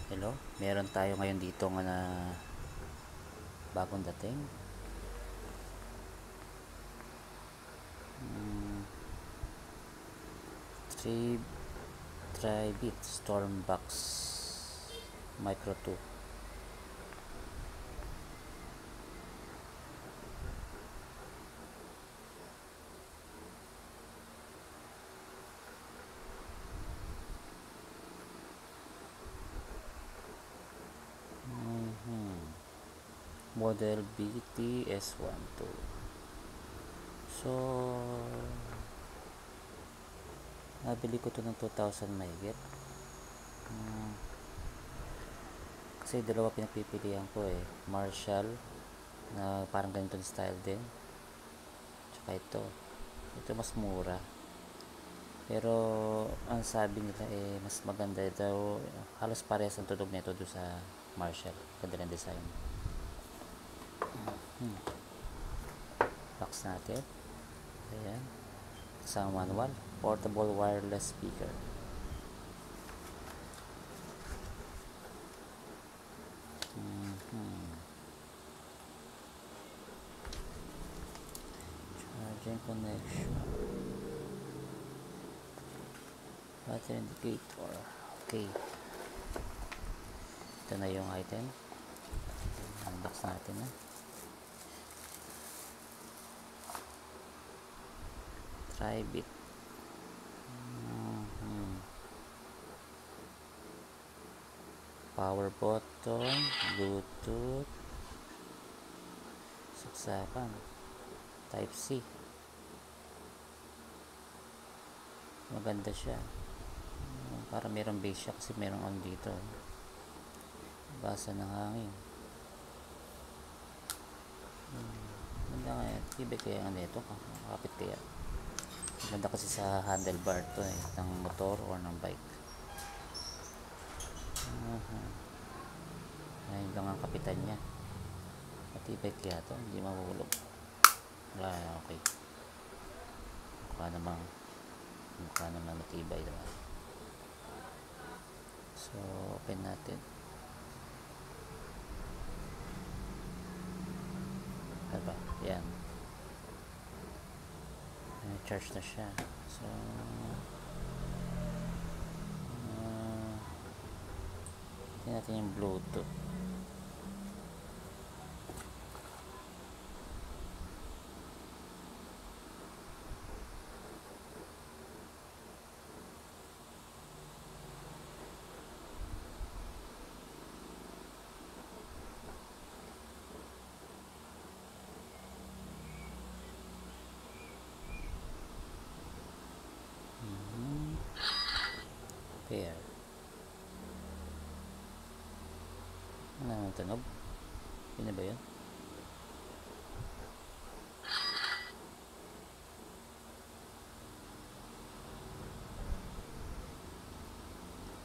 Hello, meron tayo ngayon dito nga na bagong dating. Mm, Tri Tribit Stormbox Micro 2. Model BTS12. So, nabili ko to ng 2,000 mahigit. Kasi dalawa pinagpipilian ko eh. Marshall na parang ganito style din. Tsaka ito. Ito mas mura. Pero ang sabi nila eh mas maganda daw. Halos parehas ang tunog nito doon sa Marshall. Ganda ng design. Box natin. Ayan. Isang manual. Portable wireless speaker. Charging connection. Battery indicator. Okay. Ito na yung item. Unbox natin na. Tribit. Power button, Bluetooth, saksakan, Type C. Maganda siya. Para merong base siya kasi merong on dito. Basa ng hangin. Ganda nga yan. Ibig kaya nga nito. Kapit kaya. Ganda kasi sa handlebar to eh. Ng motor or ng bike. Ayun lang ang kapitan niya. Matibay kaya to. Hindi mahulog. Okay. Mukha naman matibay naman. So, open natin. Diba? Yan. Charge na siya. So, tingnan natin yung Bluetooth. Pair. Ano ang tunog? Yun na ba yun?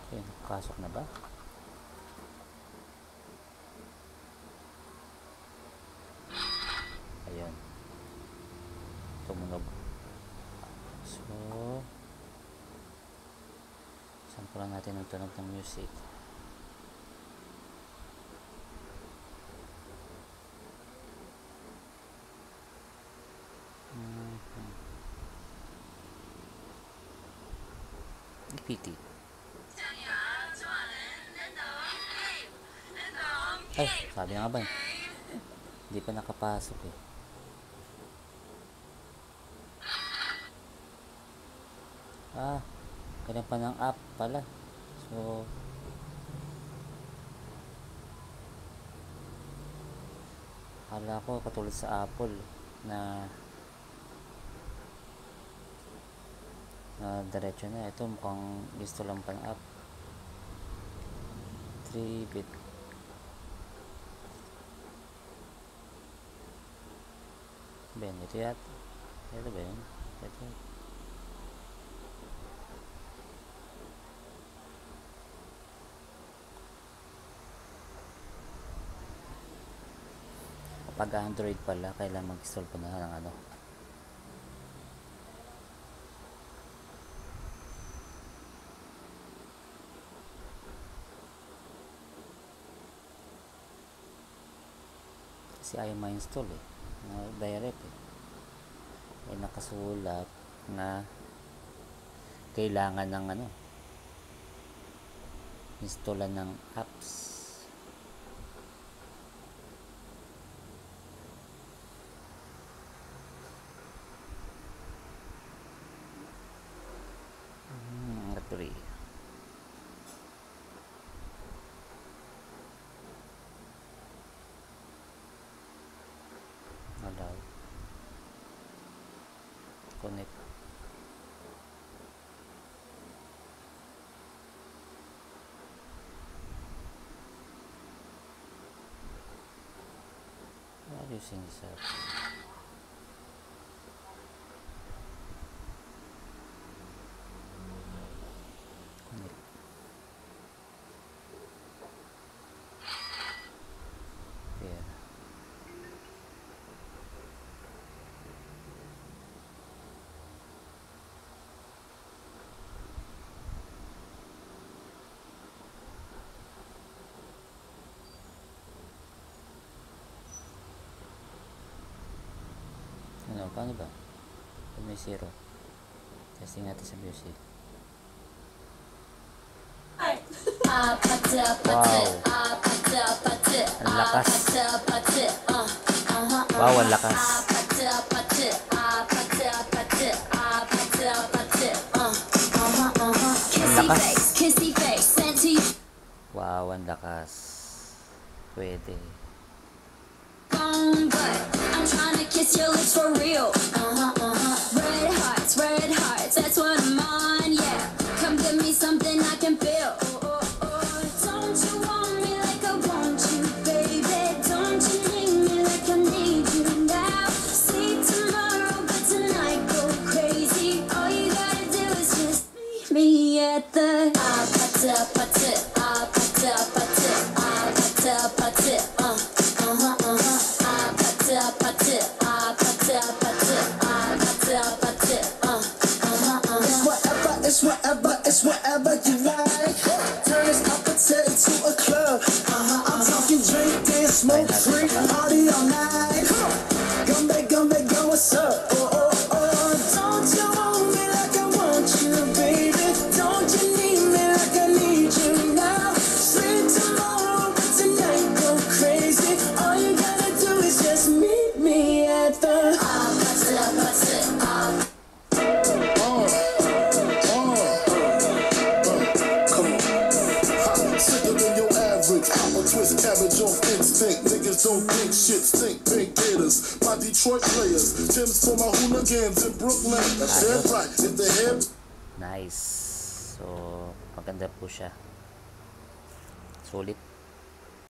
Okay, nakasok na ba? Ayun. Tumunog. So, sampulan natin ang tunog ng music. PT. Ay, sabi nga ba? Hindi pa nakapasok eh. Ganyan pa ng app pala. So, akala ko katulad sa Apple na diretso na. Ito mukhang gusto lang pa ng app. 3-bit. Ben, ito yata. Ito ba yun? Ito. Pag Android pala, kailangan mag-install pa na ng ano. kasi ayaw ma-install eh, direct eh. Ay nakasulat na kailangan ng installan ng apps. Agree. Allow. Connect. Using this app. Connect. Yeah. Paano ba? Kung may 0. Testing natin sa music. Wow! Ang lakas! Wow, ang lakas! Ang lakas! Wow, ang lakas! Pwede. I'm trying to kiss your lips for real. Red hearts, that's what I'm on, yeah. Come give me something I can feel. Don't you want me like I want you, baby? Don't you need me like I need you now? See tomorrow, but tonight go crazy. All you gotta do is just meet me at the It's whatever you like. Turn this opposite into a club. I'm talking drink, dance, smoke, drink, party all night. Come back, go, what's up? Don't you want me like I want you, baby? Don't you need me like I need you now? Sleep tomorrow, but tonight go crazy. All you gotta do is just meet me at the twist cabbage off instinct. Niggas don't think shit, stink pink gators. My Detroit players, Tim's for my hooligans in Brooklyn. That's dead right. If the head. Nice. So, maganda po siya. Sulit.